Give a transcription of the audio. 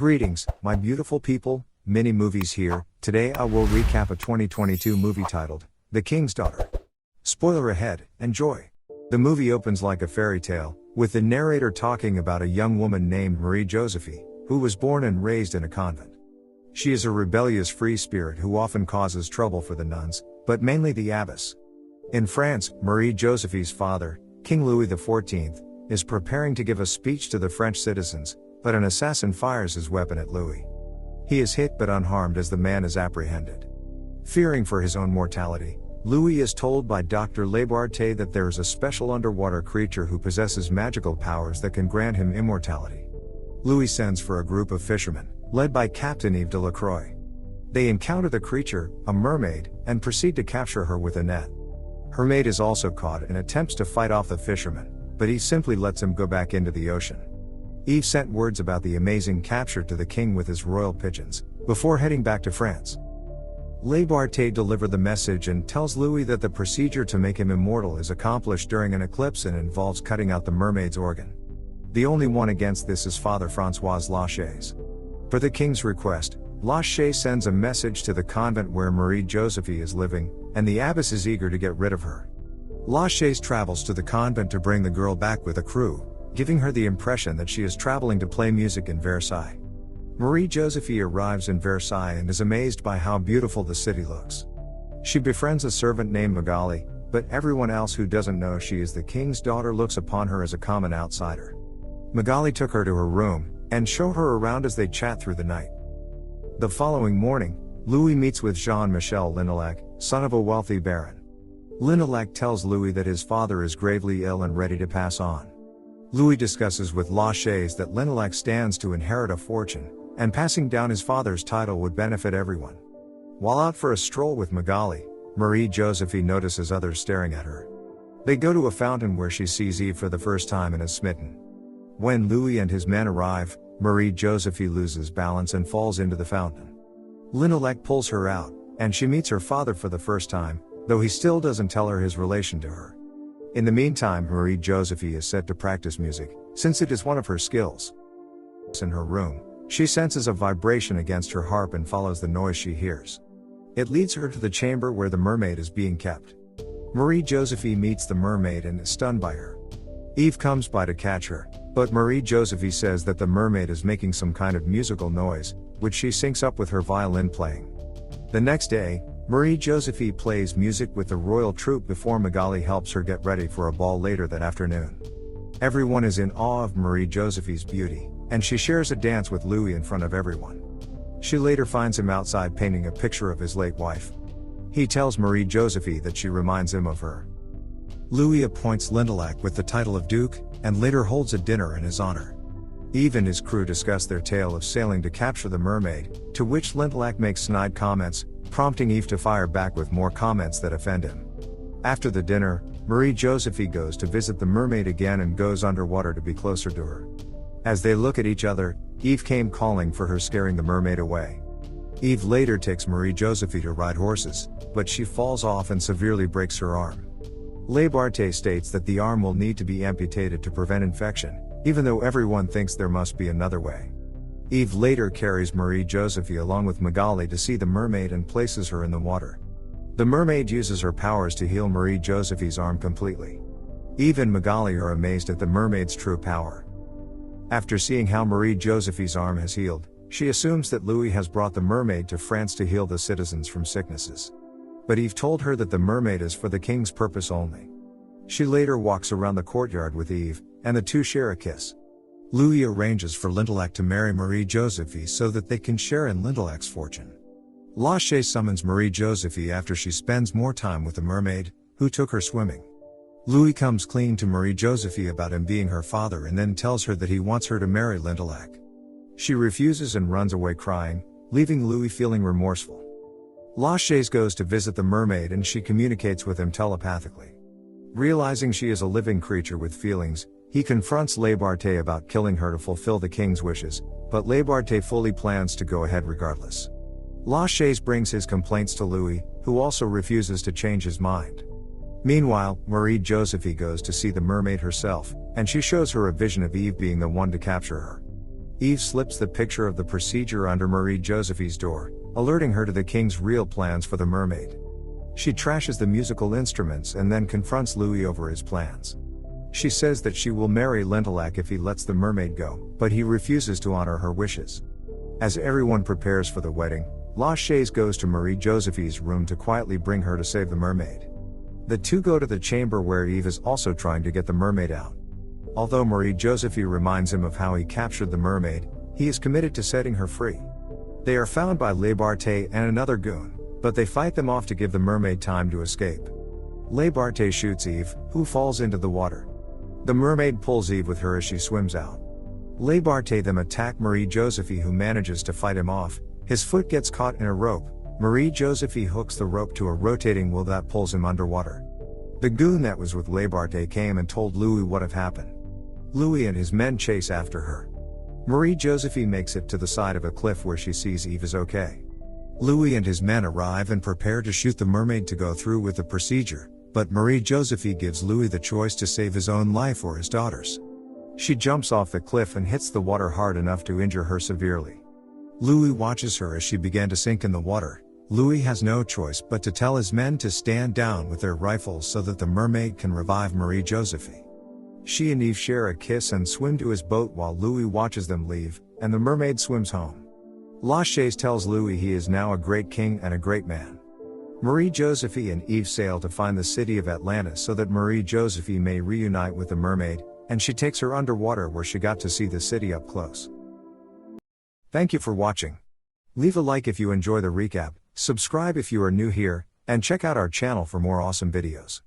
Greetings, my beautiful people, mini movies here. Today I will recap a 2022 movie titled, The King's Daughter. Spoiler ahead, enjoy. The movie opens like a fairy tale, with the narrator talking about a young woman named Marie Josephine, who was born and raised in a convent. She is a rebellious free spirit who often causes trouble for the nuns, but mainly the abbess. In France, Marie Josephine's father, King Louis XIV, is preparing to give a speech to the French citizens, but an assassin fires his weapon at Louis. He is hit but unharmed as the man is apprehended. Fearing for his own mortality, Louis is told by Dr. Lebarté that there is a special underwater creature who possesses magical powers that can grant him immortality. Louis sends for a group of fishermen, led by Captain Yves de la Croix. They encounter the creature, a mermaid, and proceed to capture her with a net. Her mate is also caught and attempts to fight off the fisherman, but he simply lets him go back into the ocean. Yves sent words about the amazing capture to the king with his royal pigeons, before heading back to France. Lebarté delivered the message and tells Louis that the procedure to make him immortal is accomplished during an eclipse and involves cutting out the mermaid's organ. The only one against this is Father François Lachaise. Per the king's request, Lachaise sends a message to the convent where Marie Josephine is living, and the abbess is eager to get rid of her. Lachaise travels to the convent to bring the girl back with a crew, giving her the impression that she is traveling to play music in Versailles. Marie Josephine arrives in Versailles and is amazed by how beautiful the city looks. She befriends a servant named Magali, but everyone else who doesn't know she is the king's daughter looks upon her as a common outsider. Magali took her to her room, and show her around as they chat through the night. The following morning, Louis meets with Jean-Michel Linolac, son of a wealthy baron. Linolac tells Louis that his father is gravely ill and ready to pass on. Louis discusses with Lachaise that Linolac stands to inherit a fortune, and passing down his father's title would benefit everyone. While out for a stroll with Magali, Marie Josephine notices others staring at her. They go to a fountain where she sees Yves for the first time and is smitten. When Louis and his men arrive, Marie Josephine loses balance and falls into the fountain. Linolac pulls her out, and she meets her father for the first time, though he still doesn't tell her his relation to her. In the meantime, Marie Josephine is set to practice music, since it is one of her skills. In her room, she senses a vibration against her harp and follows the noise she hears. It leads her to the chamber where the mermaid is being kept. Marie Josephine meets the mermaid and is stunned by her. Yves comes by to catch her, but Marie Josephine says that the mermaid is making some kind of musical noise, which she syncs up with her violin playing. The next day, Marie Josephine plays music with the royal troupe before Magali helps her get ready for a ball later that afternoon. Everyone is in awe of Marie Josephine's beauty, and she shares a dance with Louis in front of everyone. She later finds him outside painting a picture of his late wife. He tells Marie Josephine that she reminds him of her. Louis appoints Linolac with the title of Duke, and later holds a dinner in his honor. Yves and his crew discuss their tale of sailing to capture the mermaid, to which Linolac makes snide comments, prompting Yves to fire back with more comments that offend him. After the dinner, Marie Josephine goes to visit the mermaid again and goes underwater to be closer to her. As they look at each other, Yves came calling for her, scaring the mermaid away. Yves later takes Marie Josephine to ride horses, but she falls off and severely breaks her arm. Lebarté states that the arm will need to be amputated to prevent infection, even though everyone thinks there must be another way. Yves later carries Marie Josephine along with Magali to see the mermaid and places her in the water. The mermaid uses her powers to heal Marie Josephine's arm completely. Yves and Magali are amazed at the mermaid's true power. After seeing how Marie Josephine's arm has healed, she assumes that Louis has brought the mermaid to France to heal the citizens from sicknesses. But Yves told her that the mermaid is for the king's purpose only. She later walks around the courtyard with Yves, and the two share a kiss. Louis arranges for Linolac to marry Marie Josephine so that they can share in Linolac's fortune. Lachaise summons Marie Josephine after she spends more time with the mermaid, who took her swimming. Louis comes clean to Marie Josephine about him being her father and then tells her that he wants her to marry Linolac. She refuses and runs away crying, leaving Louis feeling remorseful. Lachaise goes to visit the mermaid and she communicates with him telepathically. Realizing she is a living creature with feelings, he confronts Lebarté about killing her to fulfill the king's wishes, but Lebarté fully plans to go ahead regardless. Lachaise brings his complaints to Louis, who also refuses to change his mind. Meanwhile, Marie Josephine goes to see the mermaid herself, and she shows her a vision of Yves being the one to capture her. Eve slips the picture of the procedure under Marie Josephine's door, alerting her to the king's real plans for the mermaid. She trashes the musical instruments and then confronts Louis over his plans. She says that she will marry Lentilak if he lets the mermaid go, but he refuses to honor her wishes. As everyone prepares for the wedding, La Chaise goes to Marie Josephine's room to quietly bring her to save the mermaid. The two go to the chamber where Eve is also trying to get the mermaid out. Although Marie Josephine reminds him of how he captured the mermaid, he is committed to setting her free. They are found by Le Barthé and another goon, but they fight them off to give the mermaid time to escape. Le Barthé shoots Eve, who falls into the water. The mermaid pulls Eve with her as she swims out. Le Barthé then attack Marie Josephine, who manages to fight him off. His foot gets caught in a rope. Marie Josephine hooks the rope to a rotating wheel that pulls him underwater. The goon that was with Le Barthé came and told Louis what had happened. Louis and his men chase after her. Marie Josephine makes it to the side of a cliff where she sees Eve is okay. Louis and his men arrive and prepare to shoot the mermaid to go through with the procedure, but Marie Josephine gives Louis the choice to save his own life or his daughter's. She jumps off the cliff and hits the water hard enough to injure her severely. Louis watches her as she began to sink in the water. Louis has no choice but to tell his men to stand down with their rifles so that the mermaid can revive Marie Josephine. She and Eve share a kiss and swim to his boat while Louis watches them leave, and the mermaid swims home. La Chaise tells Louis he is now a great king and a great man. Marie Josephine and Eve sail to find the city of Atlantis so that Marie Josephine may reunite with the mermaid, and she takes her underwater where she got to see the city up close. Thank you for watching. Leave a like if you enjoy the recap, subscribe if you are new here, and check out our channel for more awesome videos.